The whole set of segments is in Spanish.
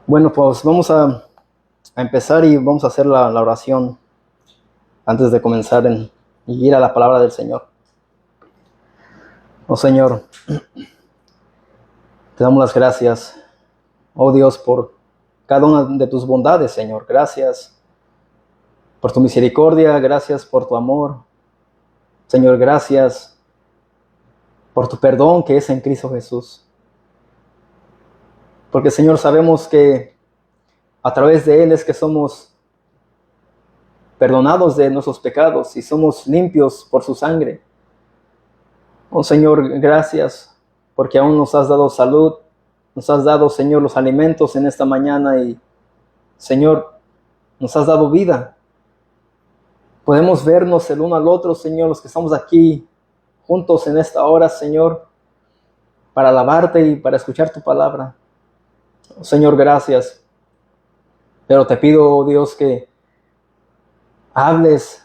Bueno, pues vamos a empezar y vamos a hacer la oración antes de comenzar y ir a la palabra del Señor. Oh Señor, te damos las gracias, oh Dios, por cada una de tus bondades, Señor. Gracias por tu misericordia, gracias por tu amor. Señor, gracias por tu perdón que es en Cristo Jesús. Porque, Señor, sabemos que a través de Él es que somos perdonados de nuestros pecados y somos limpios por su sangre. Oh Señor, gracias porque aún nos has dado salud, nos has dado, Señor, los alimentos en esta mañana y, Señor, nos has dado vida. Podemos vernos el uno al otro, Señor, los que estamos aquí juntos en esta hora, Señor, para alabarte y para escuchar tu palabra. Oh, Señor, gracias. Pero te pido, oh Dios, que hables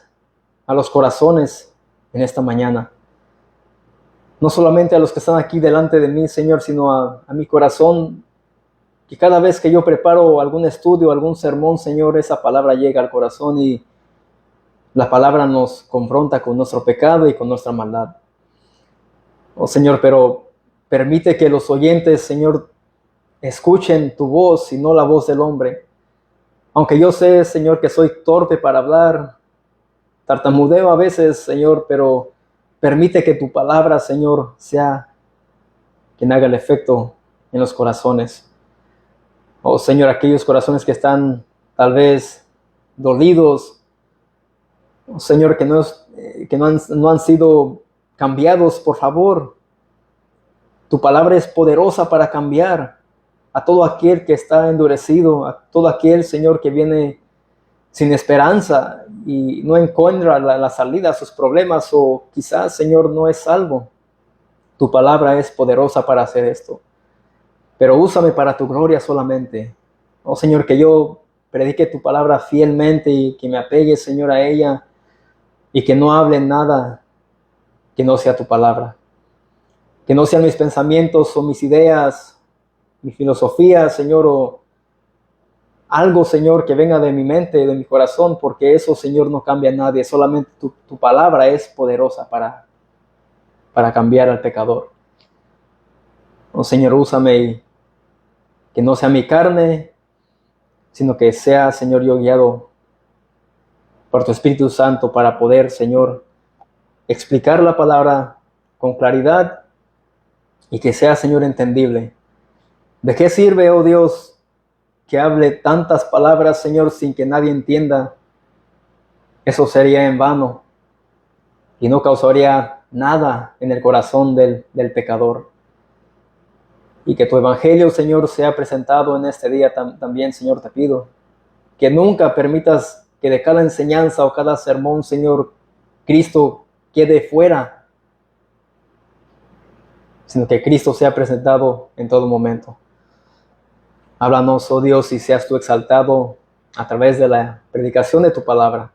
a los corazones en esta mañana. No solamente a los que están aquí delante de mí, Señor, sino a mi corazón, que cada vez que yo preparo algún estudio, algún sermón, Señor, esa palabra llega al corazón y la palabra nos confronta con nuestro pecado y con nuestra maldad. Oh Señor, pero permite que los oyentes, Señor, escuchen tu voz y no la voz del hombre. Aunque yo sé, Señor, que soy torpe para hablar, tartamudeo a veces, Señor, pero permite que tu palabra, Señor, sea quien haga el efecto en los corazones. Oh, Señor, aquellos corazones que están tal vez dolidos, oh, Señor, que no han sido cambiados, por favor. Tu palabra es poderosa para cambiar a todo aquel que está endurecido, a todo aquel, Señor, que viene sin esperanza y no encuentra la salida a sus problemas, o quizás, Señor, no es salvo. Tu palabra es poderosa para hacer esto. Pero úsame para tu gloria solamente. Oh Señor, que yo predique tu palabra fielmente y que me apegue, Señor, a ella y que no hable nada que no sea tu palabra. Que no sean mis pensamientos o mis ideas, mi filosofía, Señor, o algo, Señor, que venga de mi mente, de mi corazón, porque eso, Señor, no cambia a nadie. Solamente tu palabra es poderosa para cambiar al pecador. Oh Señor, úsame y que no sea mi carne, sino que sea, Señor, yo guiado por tu Espíritu Santo para poder, Señor, explicar la palabra con claridad y que sea, Señor, entendible. ¿De qué sirve, oh Dios, que hable tantas palabras, Señor, sin que nadie entienda? Eso sería en vano y no causaría nada en el corazón del pecador. Y que tu evangelio, Señor, sea presentado en este día también, Señor, te pido. Que nunca permitas que de cada enseñanza o cada sermón, Señor, Cristo quede fuera, sino que Cristo sea presentado en todo momento. Háblanos, oh Dios, y seas tú exaltado a través de la predicación de tu palabra.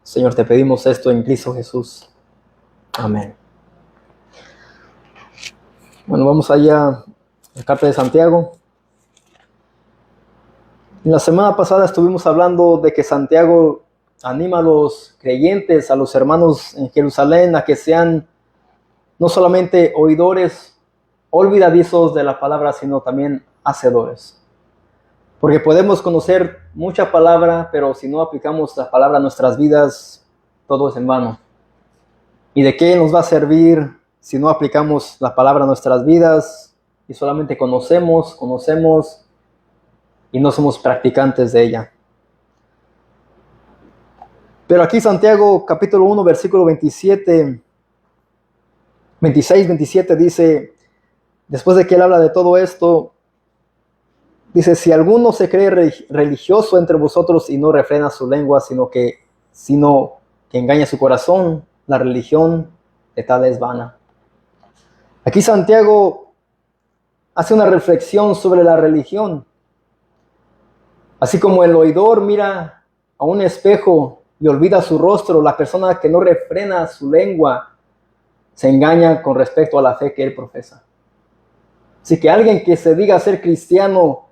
Señor, te pedimos esto en Cristo Jesús. Amén. Bueno, vamos allá a la carta de Santiago. En la semana pasada estuvimos hablando de que Santiago anima a los creyentes, a los hermanos en Jerusalén, a que sean no solamente oidores olvidadizos de la palabra, sino también hacedores. Porque podemos conocer mucha palabra, pero si no aplicamos la palabra a nuestras vidas, todo es en vano. ¿Y de qué nos va a servir si no aplicamos la palabra a nuestras vidas y solamente conocemos y no somos practicantes de ella? Pero aquí Santiago capítulo 1 versículo 26, 27 dice, después de que él habla de todo esto, dice, si alguno se cree religioso entre vosotros y no refrena su lengua, sino que engaña su corazón, la religión de tal es vana. Aquí Santiago hace una reflexión sobre la religión. Así como el oidor mira a un espejo y olvida su rostro, la persona que no refrena su lengua se engaña con respecto a la fe que él profesa. Así que alguien que se diga ser cristiano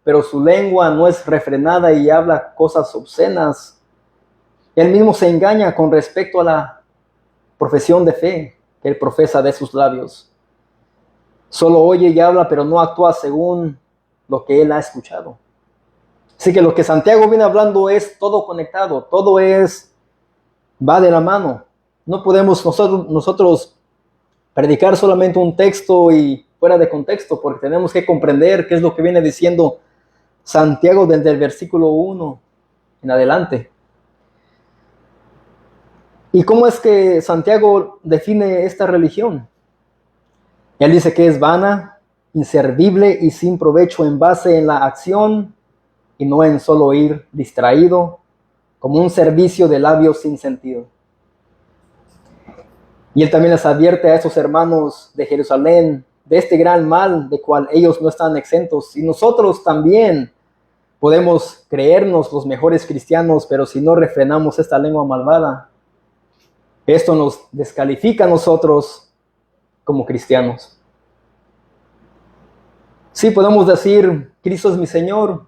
pero su lengua no es refrenada y habla cosas obscenas. Él mismo se engaña con respecto a la profesión de fe que él profesa de sus labios. Solo oye y habla, pero no actúa según lo que él ha escuchado. Así que lo que Santiago viene hablando es todo conectado, todo va de la mano. No podemos nosotros predicar solamente un texto y fuera de contexto, porque tenemos que comprender qué es lo que viene diciendo Santiago desde el versículo 1 en adelante. ¿Y cómo es que Santiago define esta religión? Él dice que es vana, inservible y sin provecho en base en la acción y no en solo ir distraído, como un servicio de labios sin sentido. Y él también les advierte a esos hermanos de Jerusalén de este gran mal de cual ellos no están exentos. Y nosotros también podemos creernos los mejores cristianos, pero si no refrenamos esta lengua malvada, esto nos descalifica a nosotros como cristianos. Sí, podemos decir, Cristo es mi Señor,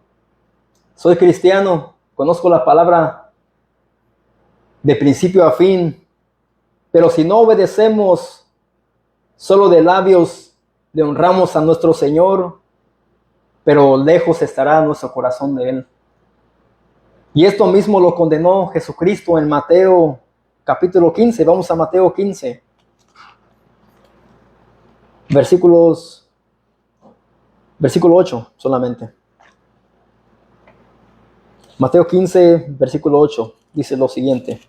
soy cristiano, conozco la palabra de principio a fin, pero si no obedecemos, solo de labios le honramos a nuestro Señor, pero lejos estará nuestro corazón de Él. Y esto mismo lo condenó Jesucristo en Mateo capítulo 15. Vamos a Mateo 15. Versículo 8 solamente. Mateo 15, versículo 8, dice lo siguiente.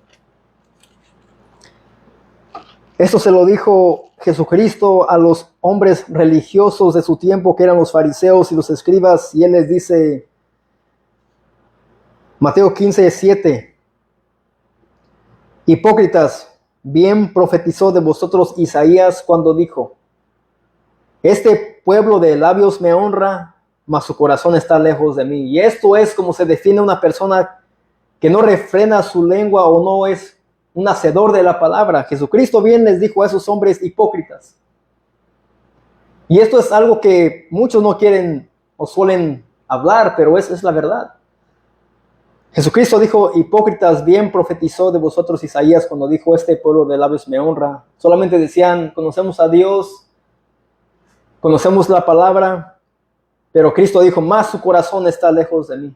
Esto se lo dijo Jesucristo a los hombres religiosos de su tiempo, que eran los fariseos y los escribas, y él les dice, Mateo 15, 7, hipócritas, bien profetizó de vosotros Isaías cuando dijo, este pueblo de labios me honra, mas su corazón está lejos de mí. Y esto es como se define una persona que no refrena su lengua o no es un hacedor de la palabra. Jesucristo bien les dijo a esos hombres hipócritas. Y esto es algo que muchos no quieren o suelen hablar, pero es la verdad. Jesucristo dijo, hipócritas, bien profetizó de vosotros Isaías cuando dijo, este pueblo de labios me honra. Solamente decían, conocemos a Dios, conocemos la palabra, pero Cristo dijo, más su corazón está lejos de mí.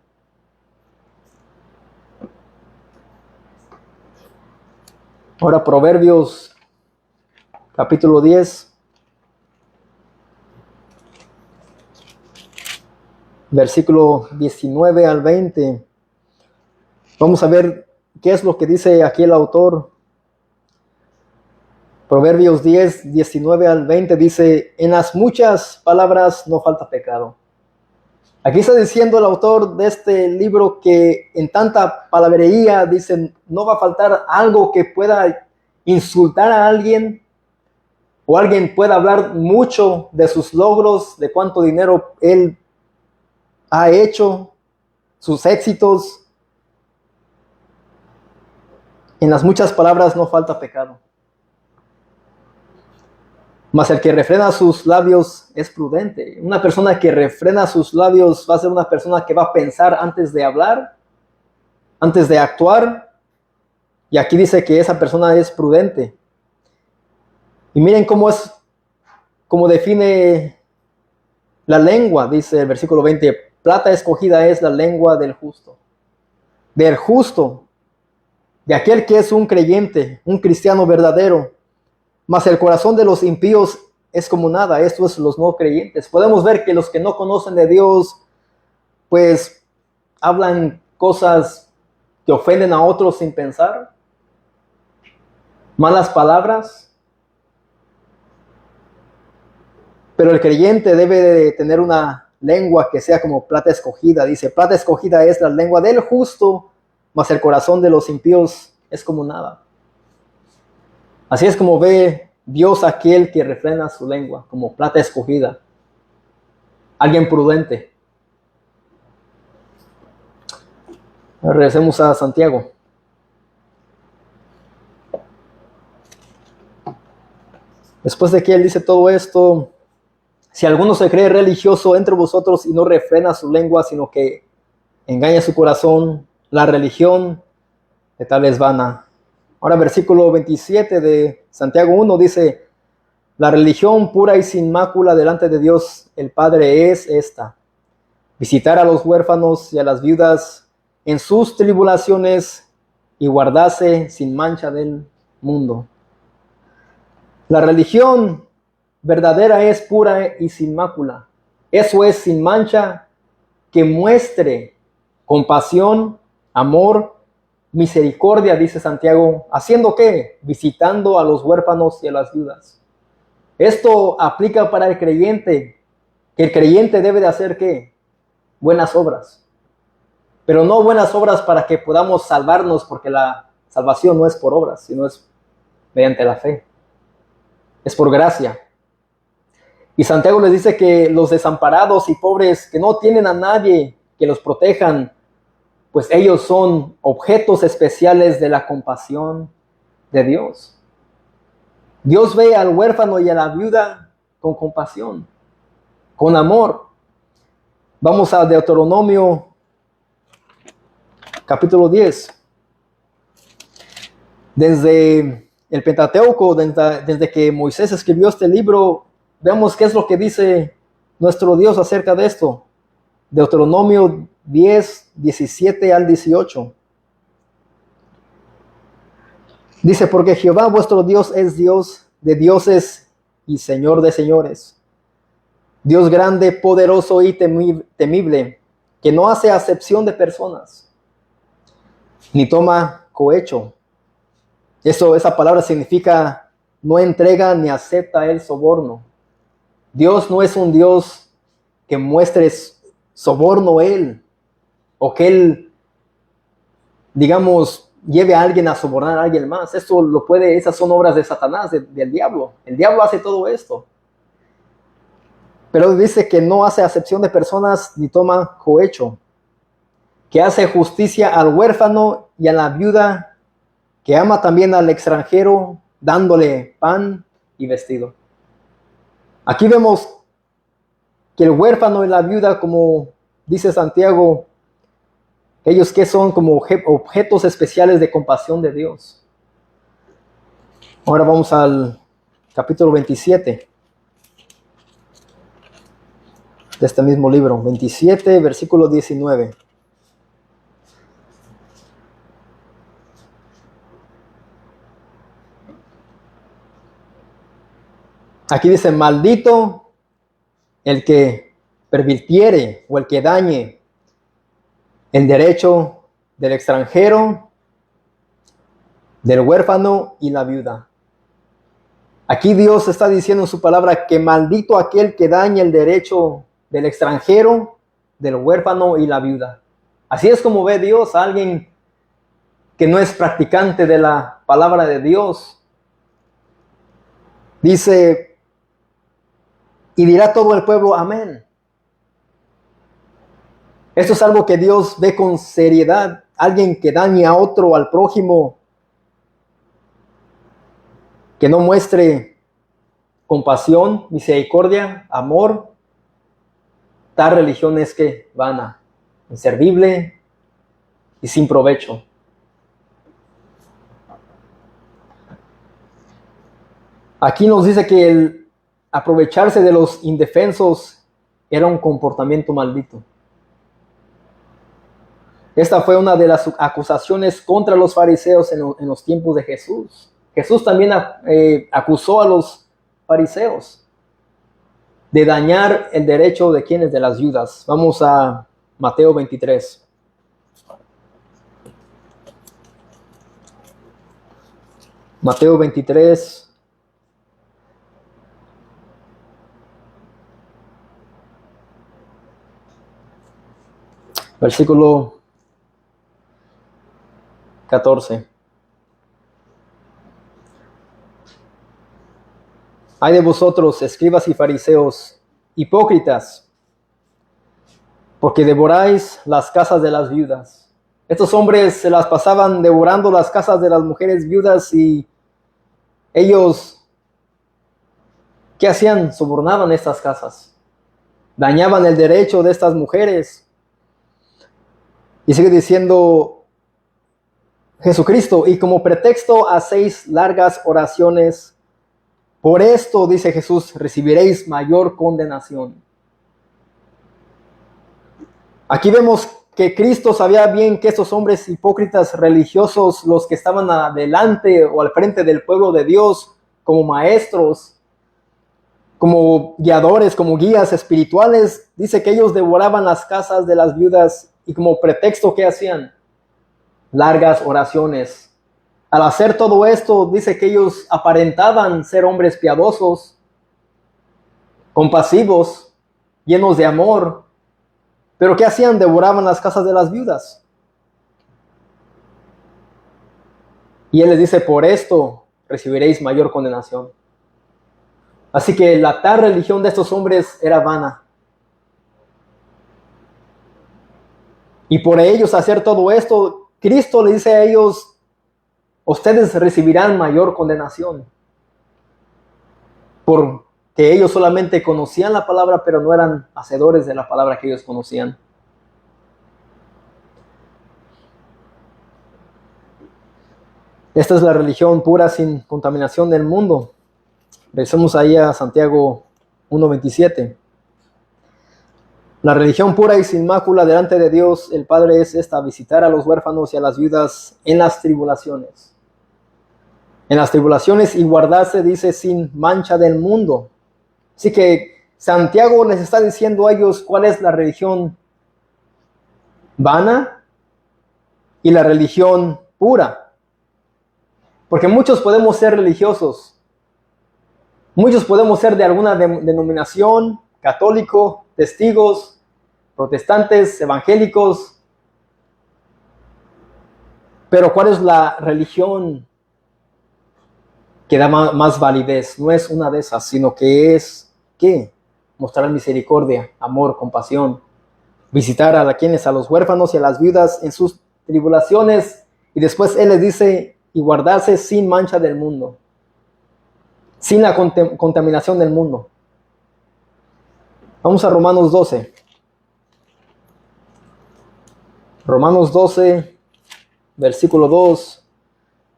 Ahora Proverbios capítulo 10, versículo 19 al 20. Vamos a ver qué es lo que dice aquí el autor. Proverbios 10, 19 al 20 dice, en las muchas palabras no falta pecado. Aquí está diciendo el autor de este libro que en tanta palabrería, dicen, no va a faltar algo que pueda insultar a alguien o alguien pueda hablar mucho de sus logros, de cuánto dinero él ha hecho, sus éxitos. En las muchas palabras no falta pecado. Mas el que refrena sus labios es prudente. Una persona que refrena sus labios va a ser una persona que va a pensar antes de hablar, antes de actuar. Y aquí dice que esa persona es prudente. Y miren cómo define la lengua, dice el versículo 20. Plata escogida es la lengua del justo. Del justo, de aquel que es un creyente, un cristiano verdadero. Mas el corazón de los impíos es como nada. Esto es los no creyentes. Podemos ver que los que no conocen de Dios, pues hablan cosas que ofenden a otros sin pensar. Malas palabras. Pero el creyente debe de tener una lengua que sea como plata escogida. Dice, plata escogida es la lengua del justo, mas el corazón de los impíos es como nada. Así es como ve Dios aquel que refrena su lengua, como plata escogida. Alguien prudente. Regresemos a Santiago. Después de que él dice todo esto, Si alguno se cree religioso entre vosotros y no refrena su lengua, sino que engaña su corazón, la religión de tal es vana. Ahora versículo 27 de Santiago 1 dice, la religión pura y sin mácula delante de Dios el Padre es esta: visitar a los huérfanos y a las viudas en sus tribulaciones y guardarse sin mancha del mundo. La religión verdadera es pura y sin mácula. Eso es, sin mancha, que muestre compasión, amor, misericordia, dice Santiago. ¿Haciendo qué? Visitando a los huérfanos y a las viudas. Esto aplica para el creyente, que el creyente debe de hacer ¿qué? Buenas obras. Pero no buenas obras para que podamos salvarnos, porque la salvación no es por obras, sino es mediante la fe. Es por gracia. Y Santiago les dice que los desamparados y pobres que no tienen a nadie que los protejan, pues ellos son objetos especiales de la compasión de Dios. Dios ve al huérfano y a la viuda con compasión, con amor. Vamos a Deuteronomio capítulo 10. Desde el Pentateuco, desde que Moisés escribió este libro, veamos qué es lo que dice nuestro Dios acerca de esto. Deuteronomio 10, 17 al 18. Dice, porque Jehová vuestro Dios es Dios de dioses y Señor de señores, Dios grande, poderoso y temible, que no hace acepción de personas, ni toma cohecho. Esa palabra significa no entrega ni acepta el soborno. Dios no es un Dios que muestre soborno él, o que él, digamos, lleve a alguien a sobornar a alguien más. Esas son obras de Satanás, del diablo. El diablo hace todo esto. Pero dice que no hace acepción de personas ni toma cohecho, que hace justicia al huérfano y a la viuda, que ama también al extranjero, dándole pan y vestido. Aquí vemos que el huérfano y la viuda, como dice Santiago, ellos que son como objetos especiales de compasión de Dios. Ahora vamos al capítulo 27 de este mismo libro, 27, versículo 19. Aquí dice, maldito el que pervirtiere o el que dañe el derecho del extranjero, del huérfano y la viuda. Aquí Dios está diciendo en su palabra que maldito aquel que dañe el derecho del extranjero, del huérfano y la viuda. Así es como ve Dios a alguien que no es practicante de la palabra de Dios. Dice, y dirá todo el pueblo, amén. Esto es algo que Dios ve con seriedad. Alguien que dañe a otro, al prójimo, que no muestre compasión, misericordia, amor, tal religión es que vana, inservible y sin provecho. Aquí nos dice que el aprovecharse de los indefensos era un comportamiento maldito. Esta fue una de las acusaciones contra los fariseos en los tiempos de Jesús. Jesús también acusó a los fariseos de dañar el derecho de quienes, de las viudas. Vamos a Mateo 23. Mateo 23. Versículo 14. Ay de vosotros, escribas y fariseos, hipócritas, porque devoráis las casas de las viudas. Estos hombres se las pasaban devorando las casas de las mujeres viudas, y ellos ¿Qué hacían? Sobornaban estas casas, dañaban el derecho de estas mujeres. Y sigue diciendo Jesucristo, y como pretexto hacéis largas oraciones. Por esto, dice Jesús, recibiréis mayor condenación. Aquí vemos que Cristo sabía bien que estos hombres hipócritas religiosos, los que estaban adelante o al frente del pueblo de Dios, como maestros, como guiadores, como guías espirituales, dice que ellos devoraban las casas de las viudas y como pretexto, ¿qué hacían? Largas oraciones. Al hacer todo esto, dice que ellos aparentaban ser hombres piadosos, compasivos, llenos de amor. Pero ¿qué hacían? Devoraban las casas de las viudas. Y Él les dice, por esto recibiréis mayor condenación. Así que la tal religión de estos hombres era vana. Y por ellos hacer todo esto, Cristo le dice a ellos, ustedes recibirán mayor condenación. Porque ellos solamente conocían la palabra, pero no eran hacedores de la palabra que ellos conocían. Esta es la religión pura sin contaminación del mundo. Regresemos ahí a Santiago 1:27. La religión pura y sin mácula delante de Dios el Padre es esta: visitar a los huérfanos y a las viudas en las tribulaciones. En las tribulaciones y guardarse, dice, sin mancha del mundo. Así que Santiago les está diciendo a ellos cuál es la religión vana y la religión pura. Porque muchos podemos ser religiosos. Muchos podemos ser de alguna denominación, católico, testigos, protestantes, evangélicos. Pero ¿cuál es la religión que da más validez? No es una de esas, sino que es, ¿qué? Mostrar misericordia, amor, compasión. Visitar a los huérfanos y a las viudas en sus tribulaciones. Y después Él les dice, y guardarse sin mancha del mundo. Sin la contaminación del mundo. Vamos a Romanos 12. Romanos 12, versículo 2.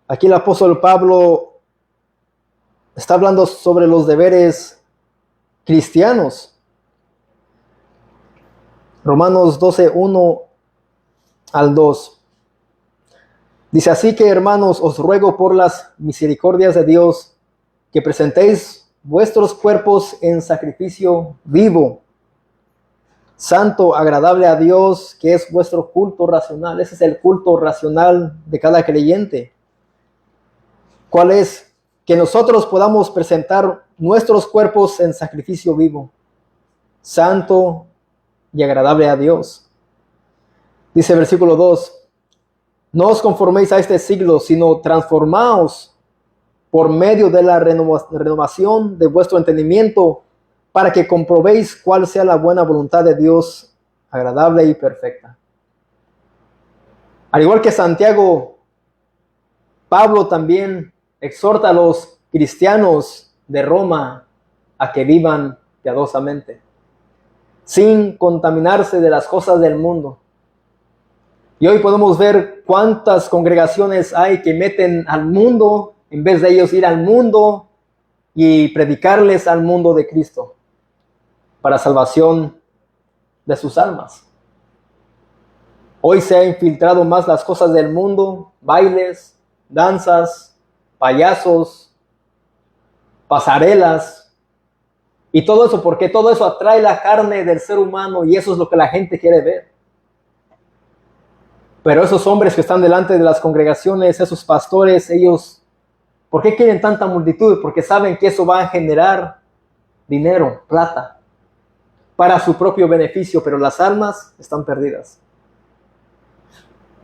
Aquí el apóstol Pablo está hablando sobre los deberes cristianos. Romanos 12, 1 al 2. Dice, así que hermanos, os ruego por las misericordias de Dios que presentéis vuestros cuerpos en sacrificio vivo, santo, agradable a Dios, que es vuestro culto racional. Ese es el culto racional de cada creyente. ¿Cuál es? Que nosotros podamos presentar nuestros cuerpos en sacrificio vivo, santo y agradable a Dios. Dice versículo 2, no os conforméis a este siglo, sino transformaos por medio de la renovación de vuestro entendimiento, para que comprobéis cuál sea la buena voluntad de Dios, agradable y perfecta. Al igual que Santiago, Pablo también exhorta a los cristianos de Roma a que vivan piadosamente, sin contaminarse de las cosas del mundo. Y hoy podemos ver cuántas congregaciones hay que meten al mundo en vez de ellos ir al mundo y predicarles al mundo de Cristo para salvación de sus almas. Hoy se ha infiltrado más las cosas del mundo, bailes, danzas, payasos, pasarelas, y todo eso, porque todo eso atrae la carne del ser humano y eso es lo que la gente quiere ver. Pero esos hombres que están delante de las congregaciones, esos pastores, ellos, ¿por qué quieren tanta multitud? Porque saben que eso va a generar dinero, plata, para su propio beneficio, pero las almas están perdidas.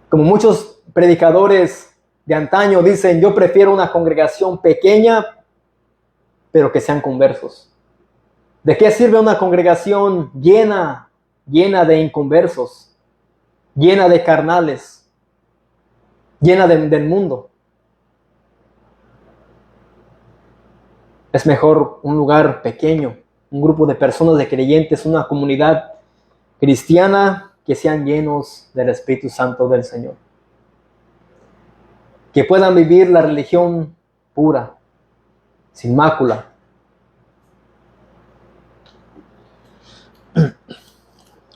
Como muchos predicadores de antaño dicen, yo prefiero una congregación pequeña, pero que sean conversos. ¿De qué sirve una congregación llena de inconversos, llena de carnales, llena del mundo? Es mejor un lugar pequeño, un grupo de personas, de creyentes, una comunidad cristiana que sean llenos del Espíritu Santo del Señor. Que puedan vivir la religión pura, sin mácula.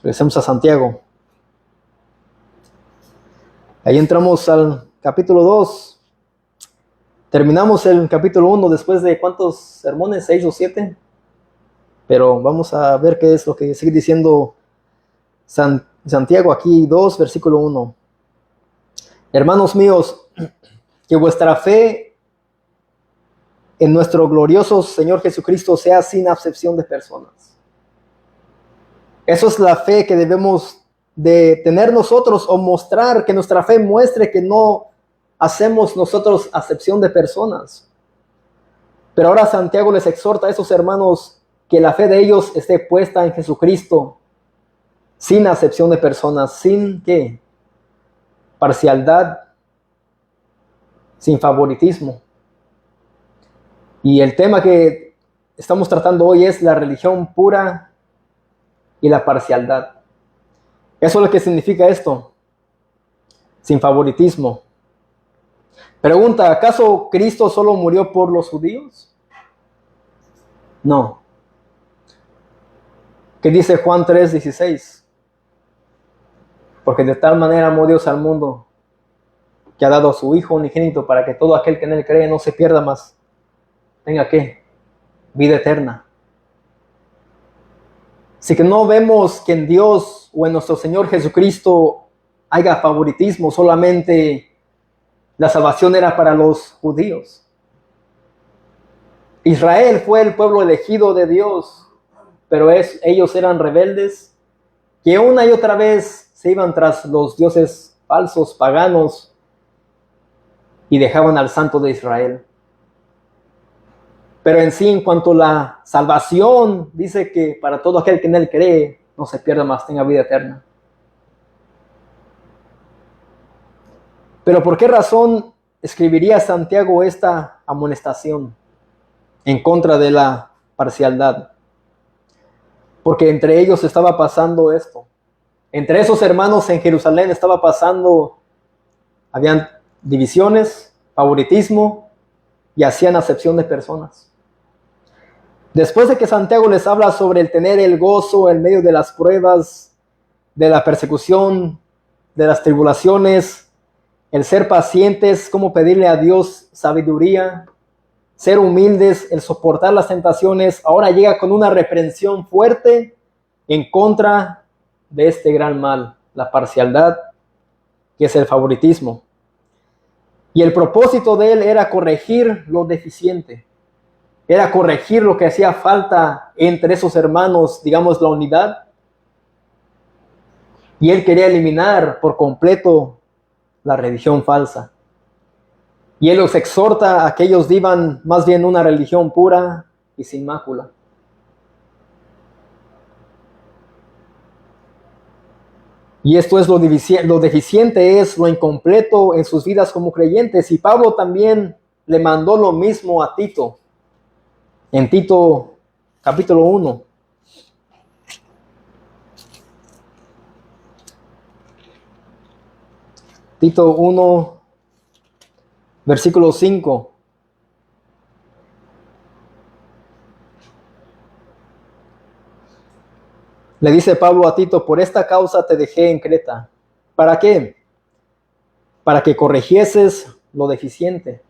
Regresemos a Santiago. Ahí entramos al capítulo 2. Terminamos el capítulo 1 después de ¿cuántos sermones? 6 o 7. Pero vamos a ver qué es lo que sigue diciendo Santiago aquí 2, versículo 1. Hermanos míos, que vuestra fe en nuestro glorioso Señor Jesucristo sea sin acepción de personas. Eso es la fe que debemos de tener nosotros, o mostrar, que nuestra fe muestre que no hacemos nosotros acepción de personas. Pero ahora Santiago les exhorta a esos hermanos que la fe de ellos esté puesta en Jesucristo, sin acepción de personas, sin ¿qué? Parcialidad, sin favoritismo. Y el tema que estamos tratando hoy es la religión pura y la parcialidad. Eso es lo que significa esto, sin favoritismo. Pregunta, ¿acaso Cristo solo murió por los judíos? No. ¿Qué dice Juan 3:16? Porque de tal manera amó Dios al mundo, que ha dado a su Hijo unigénito, para que todo aquel que en él cree no se pierda, más tenga ¿qué? Vida eterna. Así que no vemos que en Dios o en nuestro Señor Jesucristo haya favoritismo, solamente la salvación era para los judíos. Israel fue el pueblo elegido de Dios, pero ellos eran rebeldes, que una y otra vez se iban tras los dioses falsos, paganos, y dejaban al Santo de Israel. Pero en sí, en cuanto a la salvación, dice que para todo aquel que en él cree, no se pierda, más tenga vida eterna. Pero ¿por qué razón escribiría Santiago esta amonestación en contra de la parcialidad? Porque entre ellos estaba pasando esto. Entre esos hermanos en Jerusalén estaba pasando, habían divisiones, favoritismo, y hacían acepción de personas. Después de que Santiago les habla sobre el tener el gozo en medio de las pruebas, de la persecución, de las tribulaciones, el ser pacientes, cómo pedirle a Dios sabiduría, ser humildes, el soportar las tentaciones, ahora llega con una reprensión fuerte en contra de este gran mal, la parcialidad, que es el favoritismo. Y el propósito de él era corregir lo deficiente, era corregir lo que hacía falta entre esos hermanos, digamos, la unidad. Y él quería eliminar por completo la religión falsa. Y él los exhorta a que ellos vivan más bien una religión pura y sin mácula. Y esto es lo deficiente, es lo incompleto en sus vidas como creyentes. Y Pablo también le mandó lo mismo a Tito. En Tito capítulo 1. Tito 1, versículo 5. Le dice Pablo a Tito: por esta causa te dejé en Creta. ¿Para qué? Para que corrigieses lo deficiente,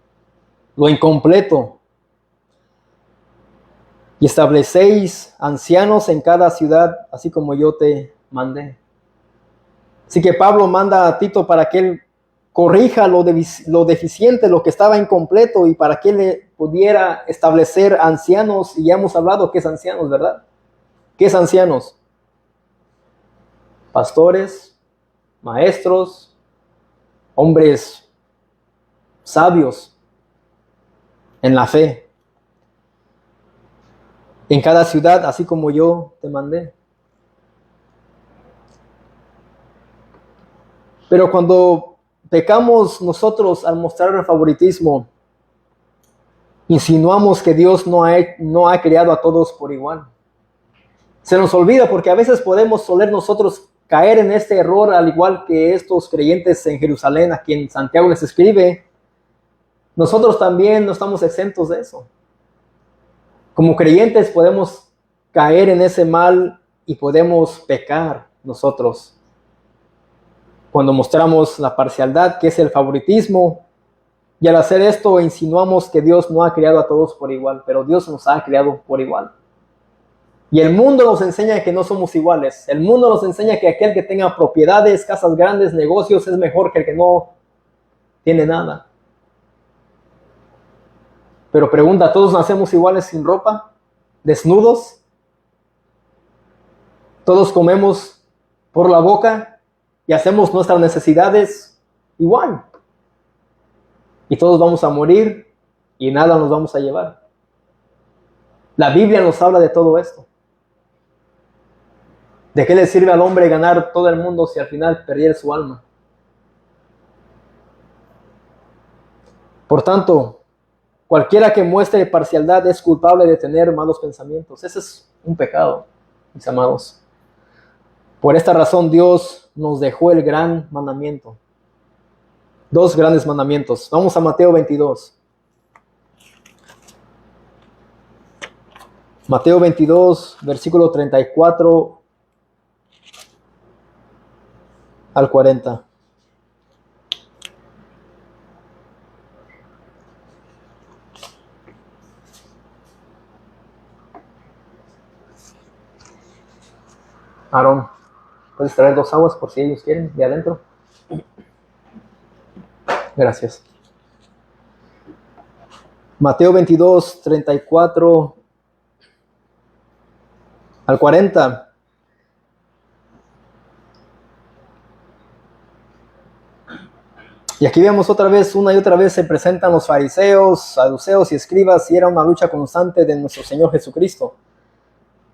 lo incompleto, y establecéis ancianos en cada ciudad, así como yo te mandé. Así que Pablo manda a Tito para que él corrija lo deficiente, lo que estaba incompleto, y para que él le pudiera establecer ancianos. Y ya hemos hablado qué es ancianos, ¿verdad? ¿Qué es ancianos? Pastores, maestros, hombres sabios en la fe, en cada ciudad, así como yo te mandé. Pero cuando pecamos nosotros al mostrar el favoritismo, insinuamos que Dios no ha creado a todos por igual. Se nos olvida porque a veces podemos soler nosotros caer en este error, al igual que estos creyentes en Jerusalén, a quien Santiago les escribe. Nosotros también no estamos exentos de eso. Como creyentes podemos caer en ese mal y podemos pecar nosotros cuando mostramos la parcialidad, que es el favoritismo, y al hacer esto insinuamos que Dios no ha creado a todos por igual, pero Dios nos ha creado por igual. Y el mundo nos enseña que no somos iguales. El mundo nos enseña que aquel que tenga propiedades, casas grandes, negocios, es mejor que el que no tiene nada. Pero pregunta, ¿todos nacemos iguales sin ropa? ¿Desnudos? ¿Todos comemos por la boca y hacemos nuestras necesidades igual? Y todos vamos a morir y nada nos vamos a llevar. La Biblia nos habla de todo esto. ¿De qué le sirve al hombre ganar todo el mundo si al final perdiera su alma? Por tanto, cualquiera que muestre parcialidad es culpable de tener malos pensamientos. Ese es un pecado, mis amados. Por esta razón Dios nos dejó el gran mandamiento. Dos grandes mandamientos. Vamos a Mateo 22. Mateo 22, versículo 34 al 40. Aarón, puedes traer 2 aguas por si ellos quieren, de adentro. Gracias. Mateo 22, 34 al 40. Y aquí vemos otra vez, una y otra vez se presentan los fariseos, saduceos y escribas, y era una lucha constante de nuestro Señor Jesucristo.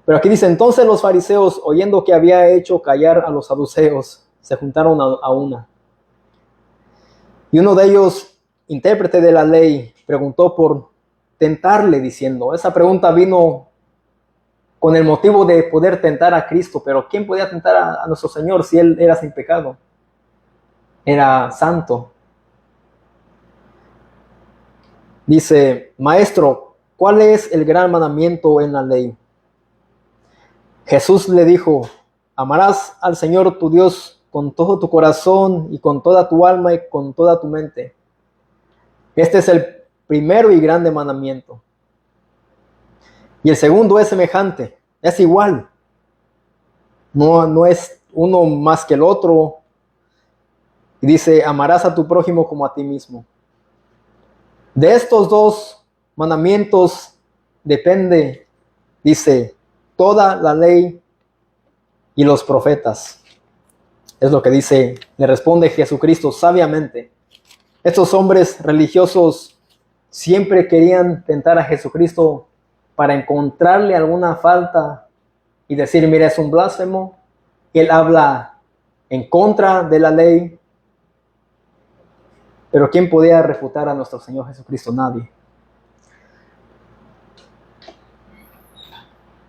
Pero aquí dice, entonces los fariseos, oyendo que había hecho callar a los saduceos, se juntaron a una. Y uno de ellos, intérprete de la ley, preguntó por tentarle, diciendo, esa pregunta vino con el motivo de poder tentar a Cristo, pero ¿quién podía tentar a nuestro Señor si Él era sin pecado? Era santo. Dice, maestro, ¿cuál es el gran mandamiento en la ley? Jesús le dijo, amarás al Señor tu Dios con todo tu corazón y con toda tu alma y con toda tu mente. Este es el primero y grande mandamiento. Y el segundo es semejante, es igual. No es uno más que el otro. Y dice, amarás a tu prójimo como a ti mismo. De estos dos mandamientos depende, dice, toda la ley y los profetas. Es lo que dice, le responde Jesucristo sabiamente. Estos hombres religiosos siempre querían tentar a Jesucristo para encontrarle alguna falta y decir, mira, es un blasfemo. Él habla en contra de la ley. Pero ¿quién podía refutar a nuestro Señor Jesucristo? Nadie.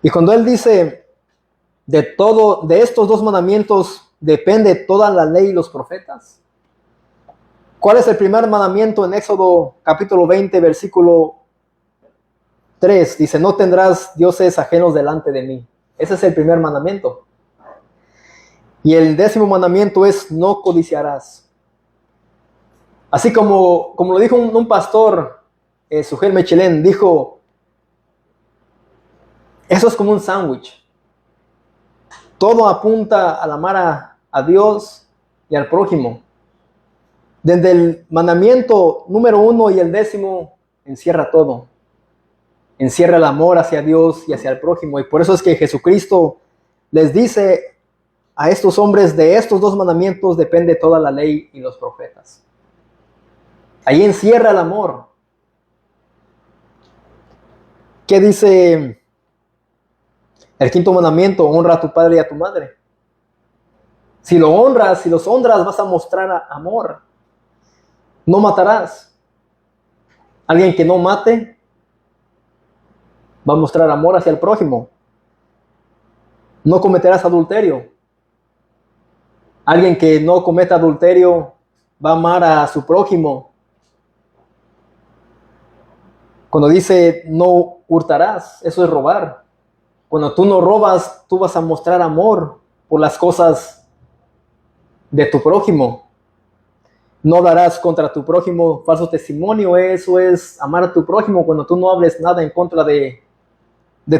Y cuando Él dice, de estos dos mandamientos depende toda la ley y los profetas. ¿Cuál es el primer mandamiento en Éxodo capítulo 20, versículo 3? Dice, no tendrás dioses ajenos delante de mí. Ese es el primer mandamiento. Y el 10º mandamiento es, no codiciarás. Así como lo dijo un pastor, Sujel Mechelen, dijo, eso es como un sándwich. Todo apunta al amar a Dios y al prójimo. Desde el mandamiento número 1 y el 10º encierra todo. Encierra el amor hacia Dios y hacia el prójimo. Y por eso es que Jesucristo les dice a estos hombres, de estos dos mandamientos depende toda la ley y los profetas. Ahí encierra el amor. ¿Qué dice el 5º mandamiento? Honra a tu padre y a tu madre. Si los honras, vas a mostrar amor. No matarás. Alguien que no mate va a mostrar amor hacia el prójimo. No cometerás adulterio. Alguien que no cometa adulterio va a amar a su prójimo. Cuando dice no hurtarás, eso es robar. Cuando tú no robas, tú vas a mostrar amor por las cosas de tu prójimo. No darás contra tu prójimo falso testimonio. Eso es amar a tu prójimo cuando tú no hables nada en contra de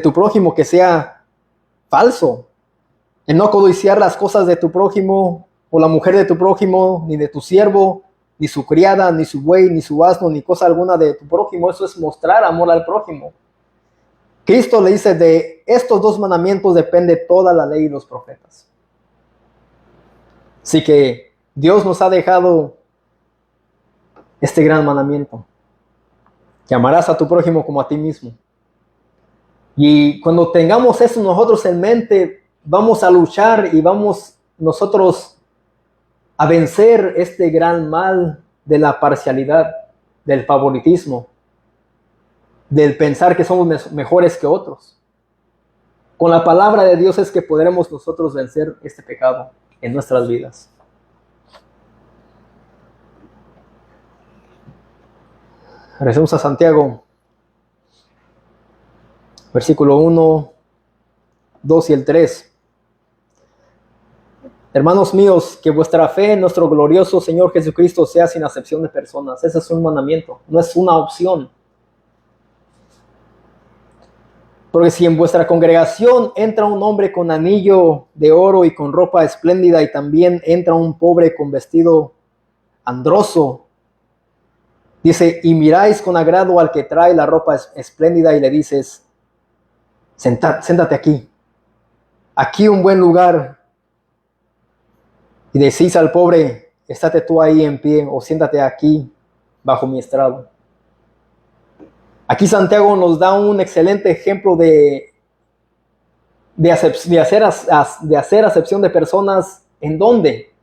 tu prójimo que sea falso. El no codiciar las cosas de tu prójimo o la mujer de tu prójimo, ni de tu siervo, ni su criada, ni su buey, ni su asno, ni cosa alguna de tu prójimo. Eso es mostrar amor al prójimo. Cristo le dice, de estos dos mandamientos depende toda la ley y los profetas. Así que Dios nos ha dejado este gran mandamiento, que amarás a tu prójimo como a ti mismo. Y cuando tengamos eso nosotros en mente, vamos a luchar y vamos nosotros a vencer este gran mal de la parcialidad, del favoritismo, del pensar que somos mejores que otros. Con la palabra de Dios es que podremos nosotros vencer este pecado en nuestras vidas. Regresemos a Santiago, versículo 1, 2 y el 3. Hermanos míos, que vuestra fe en nuestro glorioso Señor Jesucristo sea sin acepción de personas. Ese es un mandamiento, no es una opción. Porque si en vuestra congregación entra un hombre con anillo de oro y con ropa espléndida, y también entra un pobre con vestido androso, dice, y miráis con agrado al que trae la ropa espléndida y le dices, siéntate aquí un buen lugar, y decís al pobre, estate tú ahí en pie, o siéntate aquí bajo mi estrado. Aquí Santiago nos da un excelente ejemplo de hacer acepción de personas. ¿En dónde?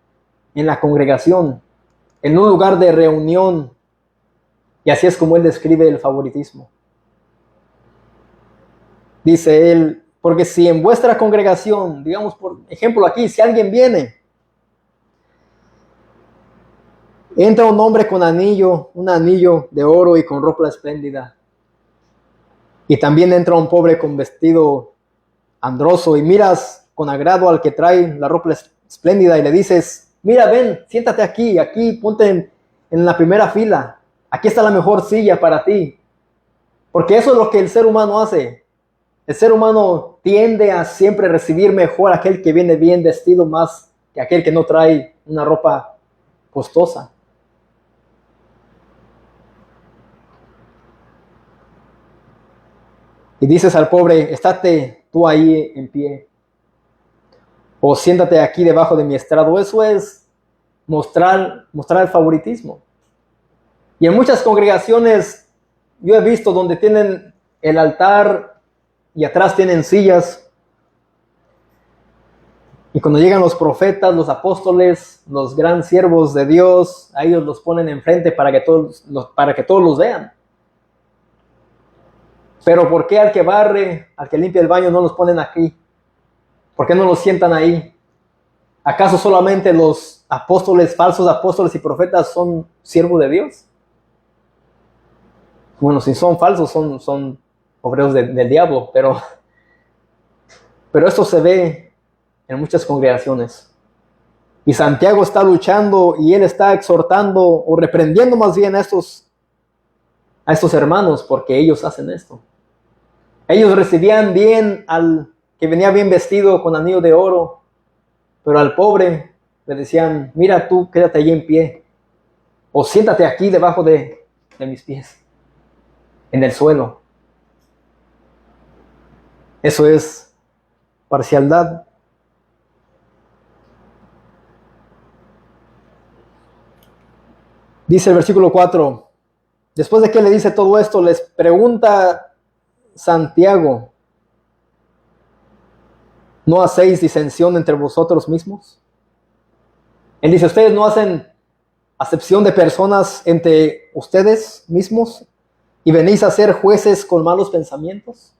En la congregación, en un lugar de reunión. Y así es como él describe el favoritismo. Dice él, porque si en vuestra congregación, digamos por ejemplo aquí, si alguien viene, entra un hombre con un anillo de oro y con ropa espléndida, y también entra un pobre con vestido androso, y miras con agrado al que trae la ropa espléndida y le dices, mira, ven, siéntate aquí, ponte en la primera fila, aquí está la mejor silla para ti. Porque eso es lo que el ser humano hace. El ser humano tiende a siempre recibir mejor a aquel que viene bien vestido más que aquel que no trae una ropa costosa. Y dices al pobre, estate tú ahí en pie, o siéntate aquí debajo de mi estrado. Eso es mostrar el favoritismo. Y en muchas congregaciones yo he visto donde tienen el altar y atrás tienen sillas, y cuando llegan los profetas, los apóstoles, los gran siervos de Dios, a ellos los ponen enfrente para que todos los vean. Pero ¿por qué al que barre, al que limpia el baño, no los ponen aquí? ¿Por qué no los sientan ahí? ¿Acaso solamente los apóstoles, falsos apóstoles y profetas son siervos de Dios? Bueno, si son falsos, son obreros del diablo, pero esto se ve en muchas congregaciones. Y Santiago está luchando y él está exhortando o reprendiendo más bien a estos hermanos porque ellos hacen esto. Ellos recibían bien al que venía bien vestido con anillo de oro, pero al pobre le decían, mira tú, quédate allí en pie, o siéntate aquí debajo de mis pies, en el suelo. Eso es parcialidad. Dice el versículo 4, después de que le dice todo esto, les pregunta Santiago, ¿no hacéis disensión entre vosotros mismos? Él dice, ¿ustedes no hacen acepción de personas entre ustedes mismos y venís a ser jueces con malos pensamientos?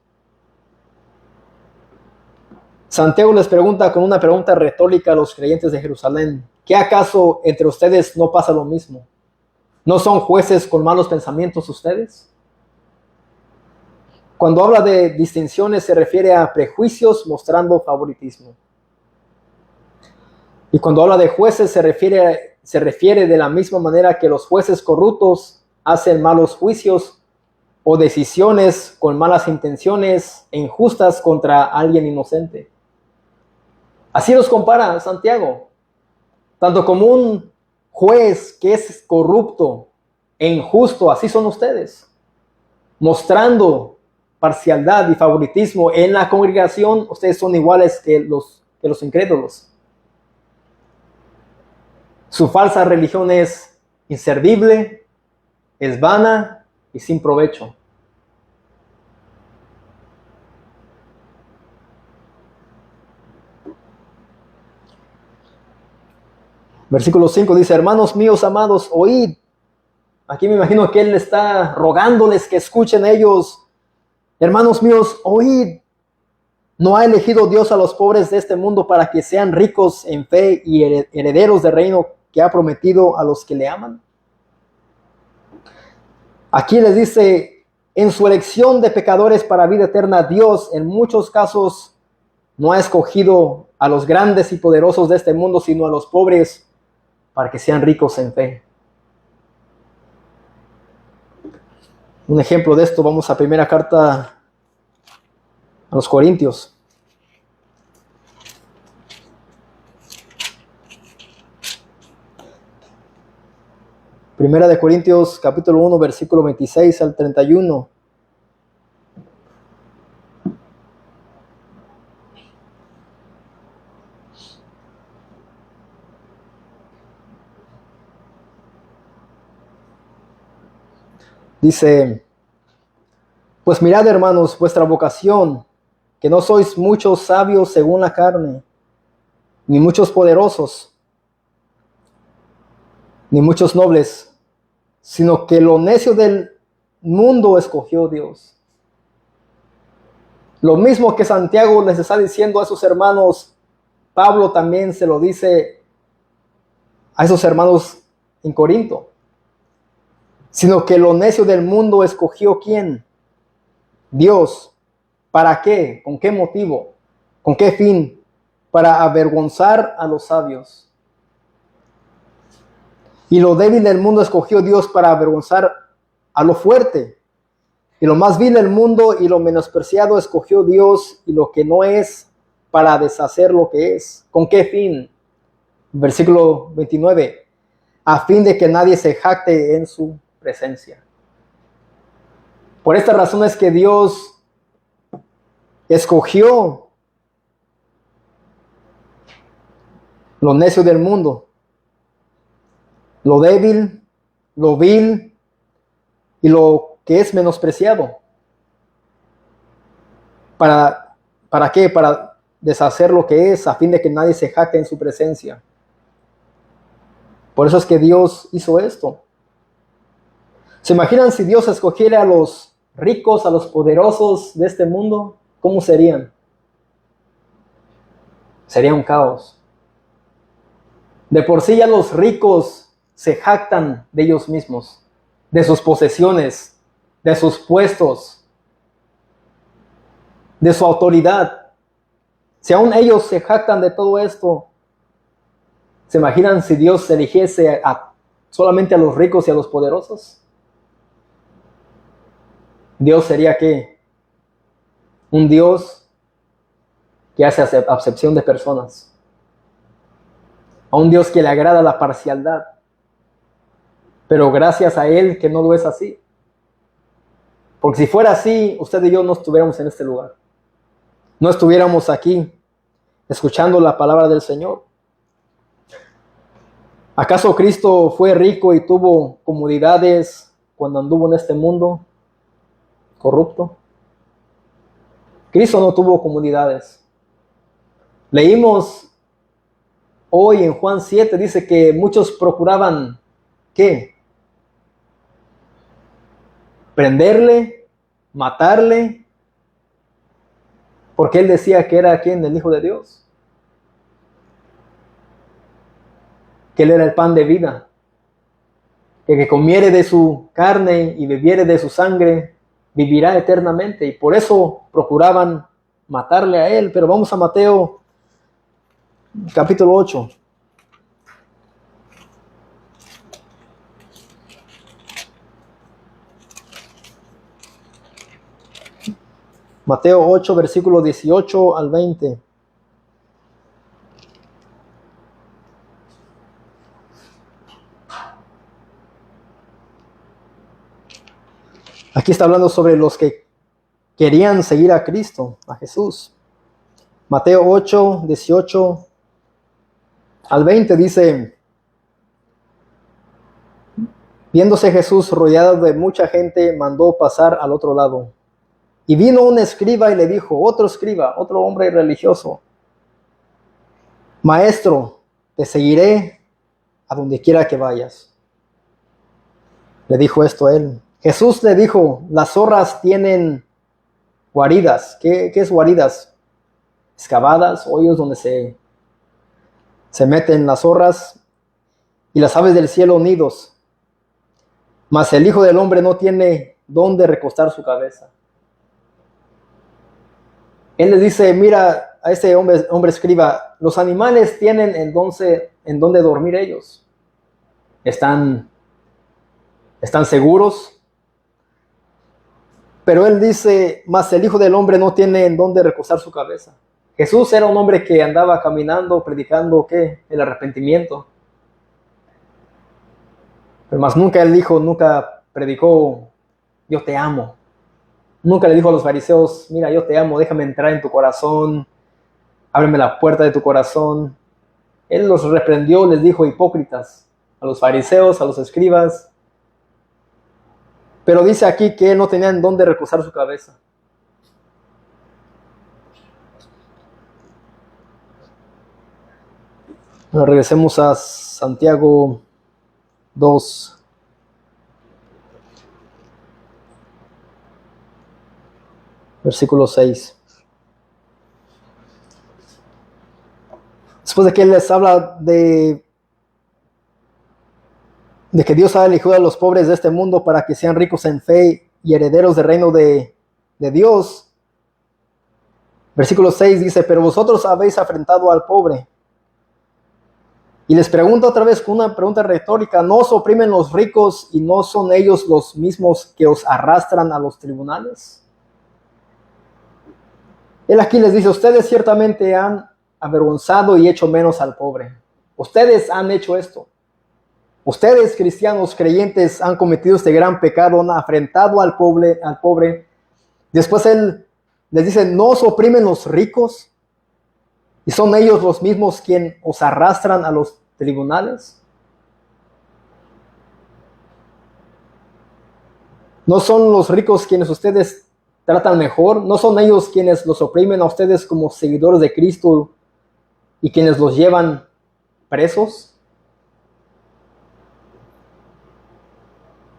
Santiago les pregunta con una pregunta retórica a los creyentes de Jerusalén: ¿qué acaso entre ustedes no pasa lo mismo? ¿No son jueces con malos pensamientos ustedes? Cuando habla de distinciones se refiere a prejuicios mostrando favoritismo. Y cuando habla de jueces se refiere de la misma manera que los jueces corruptos hacen malos juicios o decisiones con malas intenciones e injustas contra alguien inocente. Así los compara Santiago. Tanto como un juez que es corrupto e injusto, así son ustedes, mostrando parcialidad y favoritismo en la congregación. Ustedes son iguales que los incrédulos. Su falsa religión es inservible, es vana y sin provecho. Versículo 5 dice: hermanos míos amados, oíd. Aquí me imagino que él está rogándoles que escuchen ellos. Hermanos míos, oíd. ¿No ha elegido Dios a los pobres de este mundo para que sean ricos en fe y herederos del reino que ha prometido a los que le aman? Aquí les dice: en su elección de pecadores para vida eterna, Dios en muchos casos no ha escogido a los grandes y poderosos de este mundo, sino a los pobres para que sean ricos en fe. Un ejemplo de esto, vamos a primera carta a los Corintios. Primera de Corintios, capítulo 1, versículo 26 al 31. Dice: pues mirad, hermanos, vuestra vocación, que no sois muchos sabios según la carne, ni muchos poderosos, ni muchos nobles, sino que lo necio del mundo escogió Dios. Lo mismo que Santiago les está diciendo a sus hermanos, Pablo también se lo dice a esos hermanos en Corinto. Sino que lo necio del mundo escogió ¿quién? Dios. ¿Para qué? ¿Con qué motivo? ¿Con qué fin? Para avergonzar a los sabios. Y lo débil del mundo escogió Dios para avergonzar a lo fuerte. Y lo más vil del mundo y lo menospreciado escogió Dios, y lo que no es, para deshacer lo que es. ¿Con qué fin? Versículo 29. A fin de que nadie se jacte en su presencia. Por esta razón es que Dios escogió lo necio del mundo, lo débil, lo vil y lo que es menospreciado. ¿Para qué? Para deshacer lo que es, a fin de que nadie se jacte en su presencia. Por eso es que Dios hizo esto. ¿Se imaginan si Dios escogiera a los ricos, a los poderosos de este mundo? ¿Cómo serían? Sería un caos. De por sí ya los ricos se jactan de ellos mismos, de sus posesiones, de sus puestos, de su autoridad. Si aún ellos se jactan de todo esto, ¿se imaginan si Dios eligiese solamente a los ricos y a los poderosos? Dios sería ¿qué? Un Dios que hace acepción de personas. A un Dios que le agrada la parcialidad. Pero gracias a Él que no lo es así. Porque si fuera así, usted y yo no estuviéramos en este lugar. No estuviéramos aquí escuchando la palabra del Señor. ¿Acaso Cristo fue rico y tuvo comodidades cuando anduvo en este mundo corrupto? Cristo no tuvo comodidades. Leímos hoy en Juan 7, dice que muchos procuraban, ¿qué? Prenderle, matarle, Porque él decía que era ¿quién? El Hijo de Dios. Que él era el pan de vida. Que el que comiere de su carne y bebiere de su sangre vivirá eternamente. Y por eso procuraban matarle a él. Pero vamos a Mateo capítulo 8. Mateo 8, versículo 18 al 20. Aquí está hablando sobre los que querían seguir a Cristo, a Jesús. Mateo 8, 18 al 20 dice: viéndose Jesús rodeado de mucha gente, mandó pasar al otro lado. Y vino un escriba y le dijo, otro escriba, otro hombre religioso: Maestro, te seguiré a donde quiera que vayas. Le dijo esto a él. Jesús le dijo, las zorras tienen guaridas. ¿Qué es guaridas? Excavadas, hoyos donde se meten las zorras, y las aves del cielo nidos. Mas el Hijo del Hombre no tiene dónde recostar su cabeza. Él les dice, mira, a ese hombre escriba, los animales tienen en dónde dormir ellos. Están seguros. Pero él dice, mas el Hijo del Hombre no tiene en dónde recostar su cabeza. Jesús era un hombre que andaba caminando, predicando, ¿qué? El arrepentimiento. Pero más nunca predicó, yo te amo. Nunca le dijo a los fariseos, mira, yo te amo, déjame entrar en tu corazón, ábreme la puerta de tu corazón. Él los reprendió, les dijo hipócritas, a los fariseos, a los escribas. Pero dice aquí que él no tenía en dónde recostar su cabeza. Bueno, regresemos a Santiago 2. Versículo 6. Después de que él les habla de que Dios ha elegido a los pobres de este mundo para que sean ricos en fe y herederos del reino de Dios. Versículo 6 dice, pero vosotros habéis afrentado al pobre. Y les pregunto otra vez con una pregunta retórica, ¿no os oprimen los ricos y no son ellos los mismos que os arrastran a los tribunales? Él aquí les dice, ustedes ciertamente han avergonzado y hecho menos al pobre. Ustedes han hecho esto. Ustedes, cristianos creyentes, han cometido este gran pecado, han afrentado al pobre. Después él les dice, ¿no os oprimen los ricos? ¿Y son ellos los mismos quienes os arrastran a los tribunales? ¿No son los ricos quienes ustedes tratan mejor? ¿No son ellos quienes los oprimen a ustedes como seguidores de Cristo y quienes los llevan presos?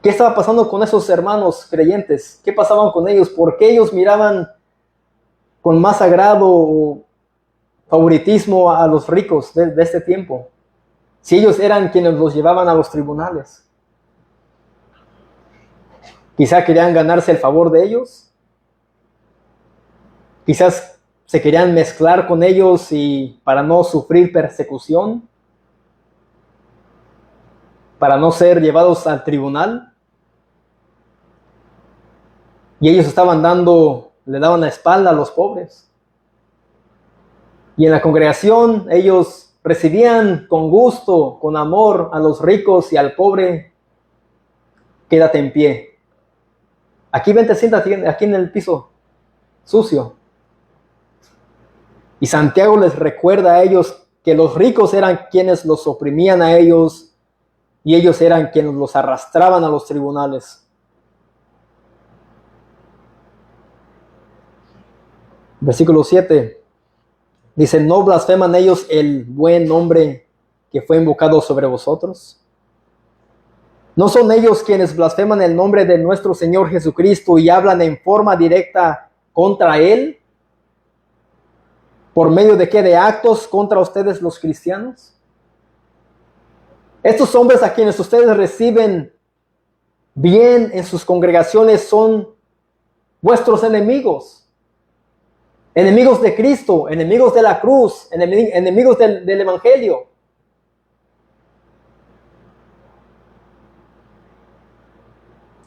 ¿Qué estaba pasando con esos hermanos creyentes? ¿Qué pasaban con ellos? ¿Por qué ellos miraban con más agrado o favoritismo a los ricos de este tiempo? Si ellos eran quienes los llevaban a los tribunales. Quizá querían ganarse el favor de ellos. Quizás se querían mezclar con ellos y para no sufrir persecución, para no ser llevados al tribunal. Y ellos le daban la espalda a los pobres. Y en la congregación ellos recibían con gusto, con amor a los ricos y al pobre. Quédate en pie. Aquí vente, siéntate aquí en el piso sucio. Y Santiago les recuerda a ellos que los ricos eran quienes los oprimían a ellos y ellos eran quienes los arrastraban a los tribunales. Versículo 7 dice, ¿no blasfeman ellos el buen nombre que fue invocado sobre vosotros? ¿No son ellos quienes blasfeman el nombre de nuestro Señor Jesucristo y hablan en forma directa contra Él? ¿Por medio de qué? ¿De actos contra ustedes los cristianos? Estos hombres a quienes ustedes reciben bien en sus congregaciones son vuestros enemigos. Enemigos de Cristo, enemigos de la cruz, enemigos del Evangelio.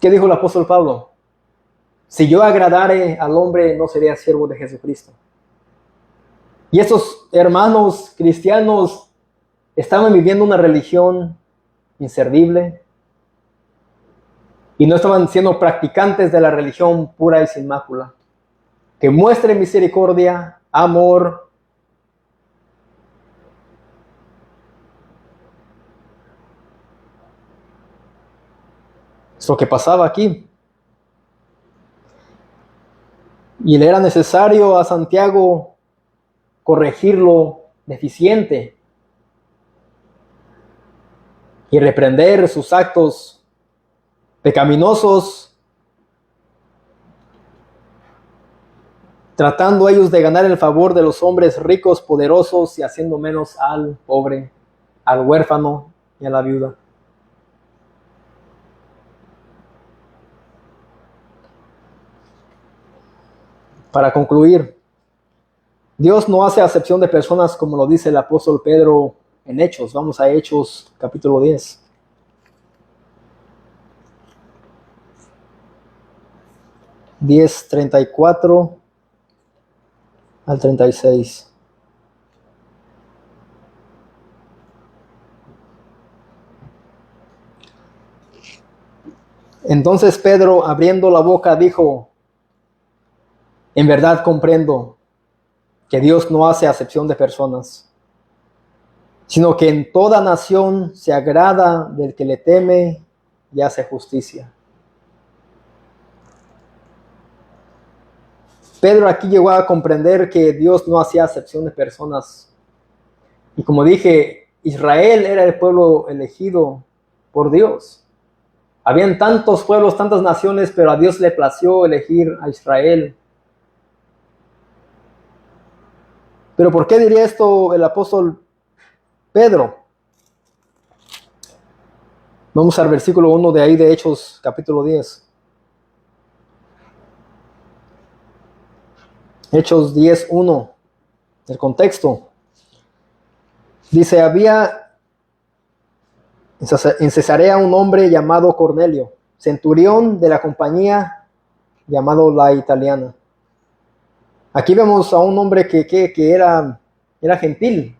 ¿Qué dijo el apóstol Pablo? Si yo agradare al hombre, no sería siervo de Jesucristo. Y estos hermanos cristianos estaban viviendo una religión inservible y no estaban siendo practicantes de la religión pura y sin mácula, que muestre misericordia, amor, es lo que pasaba aquí. Y le era necesario a Santiago corregir lo deficiente y reprender sus actos pecaminosos, tratando ellos de ganar el favor de los hombres ricos, poderosos, y haciendo menos al pobre, al huérfano y a la viuda. Para concluir, Dios no hace acepción de personas, como lo dice el apóstol Pedro en Hechos. Vamos a Hechos capítulo 10. Hechos 10:34 al 36. Entonces Pedro, abriendo la boca, dijo: en verdad comprendo que Dios no hace acepción de personas, sino que en toda nación se agrada del que le teme y hace justicia. Pedro aquí llegó a comprender que Dios no hacía acepción de personas. Y como dije, Israel era el pueblo elegido por Dios. Habían tantos pueblos, tantas naciones, pero a Dios le plació elegir a Israel. Pero ¿por qué diría esto el apóstol Pedro? Vamos al versículo 1 de ahí de Hechos capítulo 10. Hechos 10:1. El contexto. Dice: había en Cesarea un hombre llamado Cornelio, centurión de la compañía llamado La Italiana. Aquí vemos a un hombre que era gentil,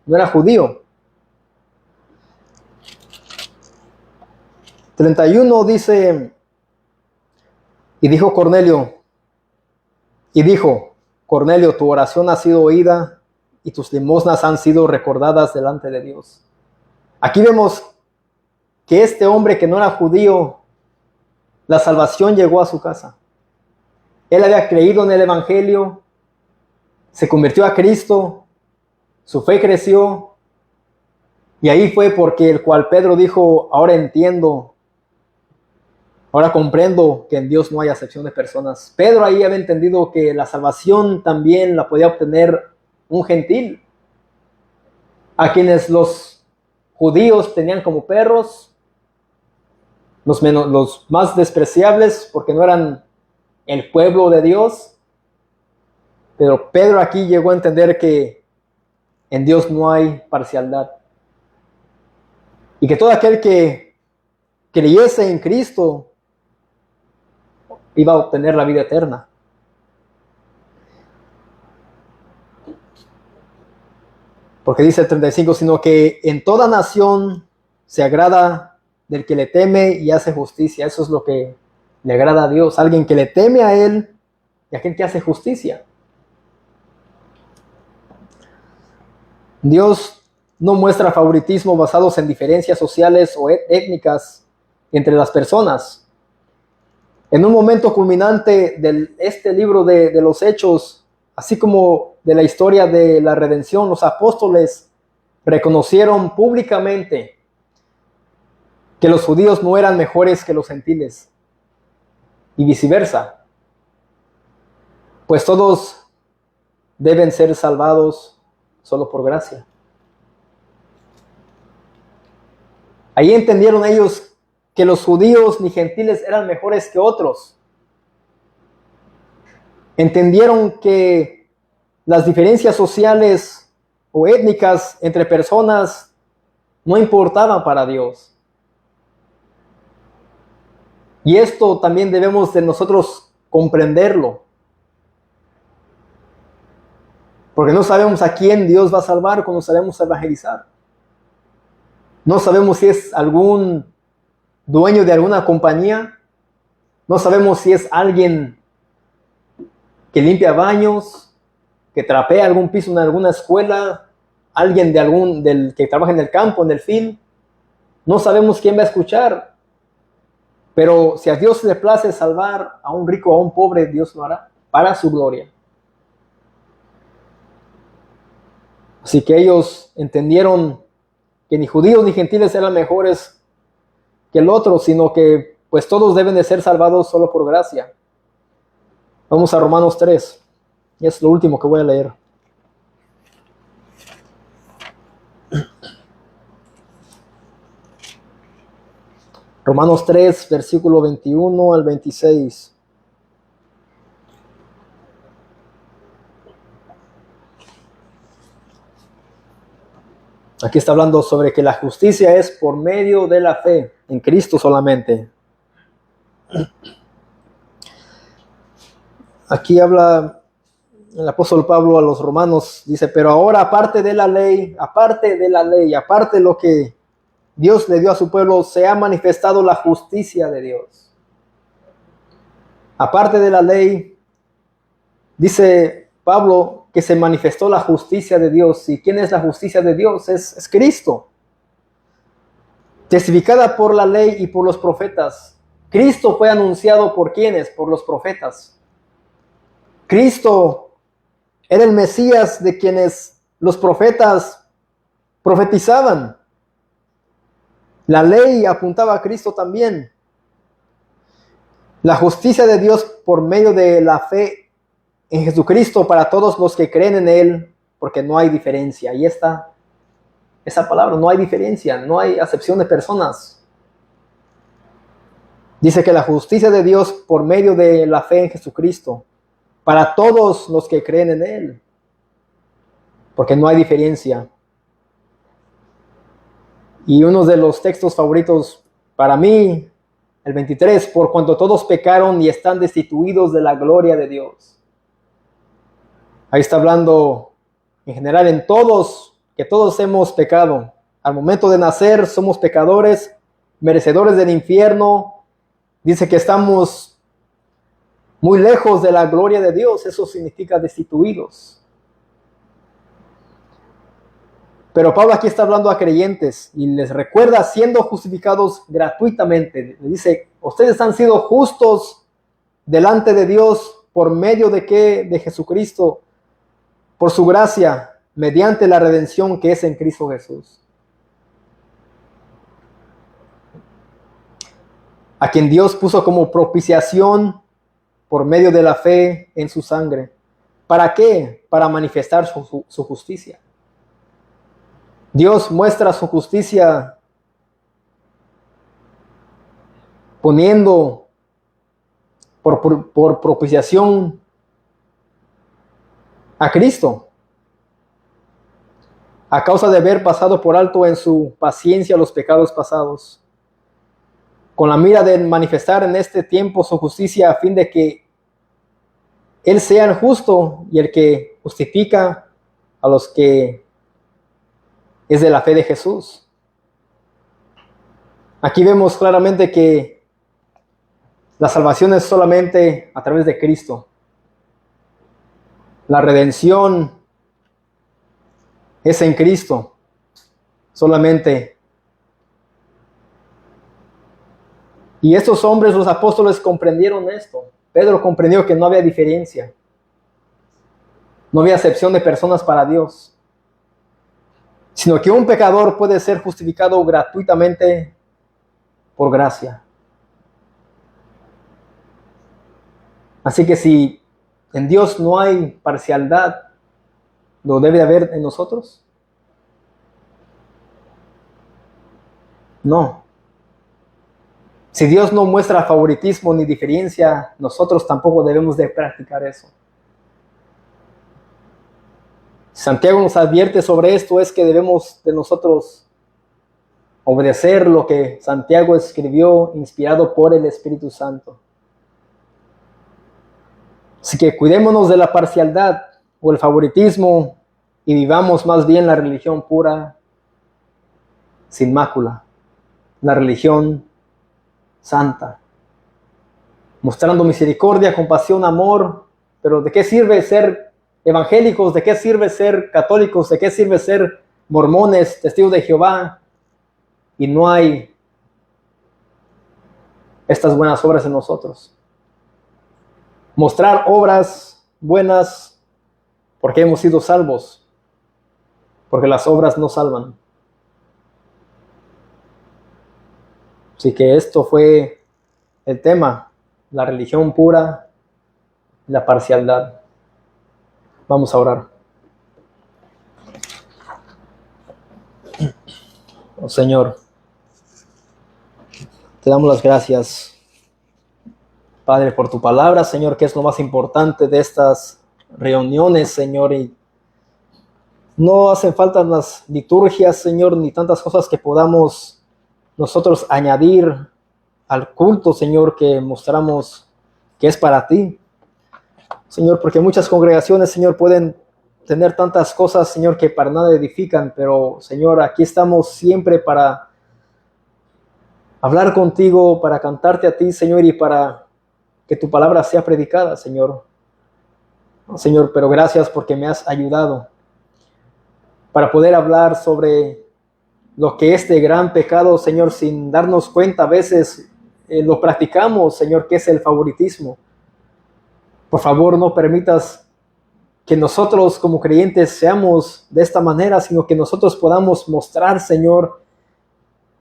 no era judío. 31 dice: y dijo Cornelio, tu oración ha sido oída y tus limosnas han sido recordadas delante de Dios. Aquí vemos que este hombre que no era judío, la salvación llegó a su casa. Él había creído en el Evangelio, se convirtió a Cristo, su fe creció, y ahí fue porque el cual Pedro dijo: ahora entiendo, ahora comprendo que en Dios no hay acepción de personas. Pedro ahí había entendido que la salvación también la podía obtener un gentil, a quienes los judíos tenían como perros, los más despreciables porque no eran el pueblo de Dios. Pero Pedro aquí llegó a entender que en Dios no hay parcialidad y que todo aquel que creyese en Cristo iba a obtener la vida eterna. Porque dice el 35, sino que en toda nación se agrada del que le teme y hace justicia. Eso es lo que le agrada a Dios, alguien que le teme a Él y aquel que hace justicia. Dios no muestra favoritismo basados en diferencias sociales o étnicas entre las personas. En un momento culminante de este libro de los Hechos, así como de la historia de la redención, los apóstoles reconocieron públicamente que los judíos no eran mejores que los gentiles y viceversa, pues todos deben ser salvados solo por gracia. Ahí entendieron ellos que los judíos ni gentiles eran mejores que otros. Entendieron que las diferencias sociales o étnicas entre personas no importaban para Dios. Y esto también debemos de nosotros comprenderlo. Porque no sabemos a quién Dios va a salvar cuando sabemos evangelizar. No sabemos si es algún dueño de alguna compañía. No sabemos si es alguien que limpia baños, que trapea algún piso en alguna escuela, alguien del que trabaja en el campo, en el field. No sabemos quién va a escuchar. Pero si a Dios le place salvar a un rico o a un pobre, Dios lo hará para su gloria. Así que ellos entendieron que ni judíos ni gentiles eran mejores que el otro, sino que pues todos deben de ser salvados solo por gracia. Vamos a Romanos 3, y es lo último que voy a leer. Romanos 3, versículo 21 al 26. Aquí está hablando sobre que la justicia es por medio de la fe en Cristo solamente. Aquí habla el apóstol Pablo a los romanos, dice, pero ahora aparte de la ley, aparte de lo que Dios le dio a su pueblo, se ha manifestado la justicia de Dios. Aparte de la ley, dice Pablo que se manifestó la justicia de Dios. ¿Y quién es la justicia de Dios? Es Cristo. Testificada por la ley y por los profetas. Cristo fue anunciado por ¿quiénes? Por los profetas. Cristo era el Mesías de quienes los profetas profetizaban. La ley apuntaba a Cristo también. La justicia de Dios por medio de la fe en Jesucristo para todos los que creen en Él, porque no hay diferencia. Ahí está esa palabra, no hay diferencia, no hay acepción de personas. Dice que la justicia de Dios por medio de la fe en Jesucristo, para todos los que creen en Él, porque no hay diferencia. Y uno de los textos favoritos para mí, el 23, por cuanto todos pecaron y están destituidos de la gloria de Dios. Ahí está hablando en general en todos, que todos hemos pecado. Al momento de nacer somos pecadores, merecedores del infierno. Dice que estamos muy lejos de la gloria de Dios. Eso significa destituidos. Pero Pablo aquí está hablando a creyentes y les recuerda siendo justificados gratuitamente. Le dice, ustedes han sido justos delante de Dios por medio de ¿qué? De Jesucristo, por su gracia, mediante la redención que es en Cristo Jesús. A quien Dios puso como propiciación por medio de la fe en su sangre. ¿Para qué? Para manifestar su justicia. Dios muestra su justicia poniendo por propiciación a Cristo, a causa de haber pasado por alto en su paciencia los pecados pasados, con la mira de manifestar en este tiempo su justicia a fin de que Él sea el justo y el que justifica a los que es de la fe de Jesús. Aquí vemos claramente que la salvación es solamente a través de Cristo. La redención es en Cristo solamente. Y estos hombres, los apóstoles, comprendieron esto. Pedro comprendió que no había diferencia. No había acepción de personas para Dios. Sino que un pecador puede ser justificado gratuitamente por gracia. Así que si en Dios no hay parcialidad, lo debe haber en nosotros? No. Si Dios no muestra favoritismo ni diferencia, nosotros tampoco debemos de practicar eso. Santiago nos advierte sobre esto, es que debemos de nosotros obedecer lo que Santiago escribió, inspirado por el Espíritu Santo. Así que cuidémonos de la parcialidad o el favoritismo y vivamos más bien la religión pura, sin mácula, la religión santa, mostrando misericordia, compasión, amor. Pero ¿de qué sirve ser evangélicos? ¿De qué sirve ser católicos? ¿De qué sirve ser mormones, testigos de Jehová? Y no hay estas buenas obras en nosotros. Mostrar obras buenas porque hemos sido salvos, porque las obras no salvan. Así que esto fue el tema, la religión pura, la parcialidad. Vamos a orar. Oh, Señor, te damos las gracias, Padre, por tu palabra, Señor, que es lo más importante de estas reuniones, Señor, y no hacen falta las liturgias, Señor, ni tantas cosas que podamos nosotros añadir al culto, Señor, que mostramos que es para ti, Señor, porque muchas congregaciones, Señor, pueden tener tantas cosas, Señor, que para nada edifican, pero, Señor, aquí estamos siempre para hablar contigo, para cantarte a ti, Señor, y para que tu palabra sea predicada, Señor. Señor, pero gracias porque me has ayudado para poder hablar sobre lo que este gran pecado, Señor, sin darnos cuenta, a veces lo practicamos, Señor, que es el favoritismo. Por favor, no permitas que nosotros como creyentes seamos de esta manera, sino que nosotros podamos mostrar, Señor,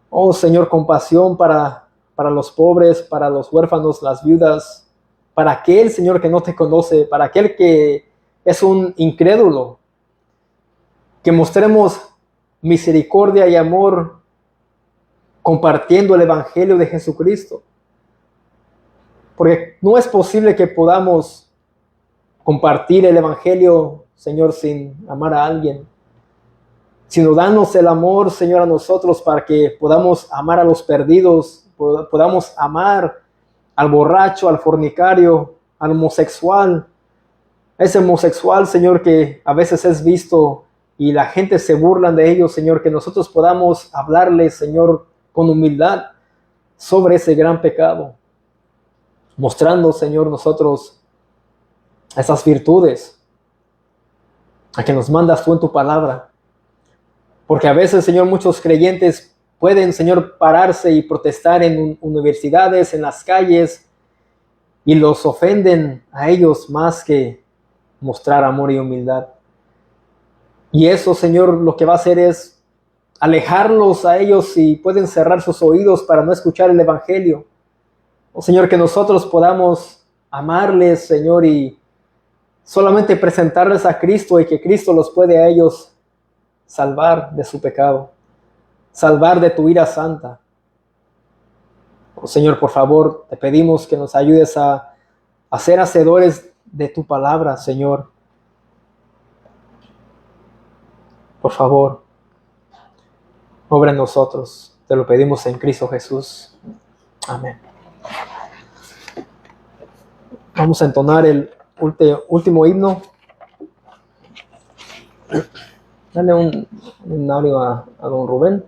oh Señor, compasión para los pobres, para los huérfanos, las viudas, para aquel, Señor, que no te conoce, para aquel que es un incrédulo, que mostremos misericordia y amor compartiendo el Evangelio de Jesucristo. Porque no es posible que podamos compartir el Evangelio, Señor, sin amar a alguien, sino danos el amor, Señor, a nosotros para que podamos amar a los perdidos, podamos amar al borracho, al fornicario, al homosexual, ese homosexual, Señor, que a veces es visto y la gente se burla de ellos, Señor, que nosotros podamos hablarles, Señor, con humildad sobre ese gran pecado, mostrando, Señor, nosotros esas virtudes a que nos mandas tú en tu palabra. Porque a veces, Señor, muchos creyentes pueden, Señor, pararse y protestar en universidades, en las calles, y los ofenden a ellos más que mostrar amor y humildad. Y eso, Señor, lo que va a hacer es alejarlos a ellos y pueden cerrar sus oídos para no escuchar el Evangelio. Oh, Señor, que nosotros podamos amarles, Señor, y solamente presentarles a Cristo y que Cristo los puede a ellos salvar de su pecado, salvar de tu ira santa. Oh, Señor, por favor, te pedimos que nos ayudes a ser hacedores de tu palabra, Señor. Por favor, obra en nosotros. Te lo pedimos en Cristo Jesús. Amén. Vamos a entonar el último himno. Dale un audio a don Rubén.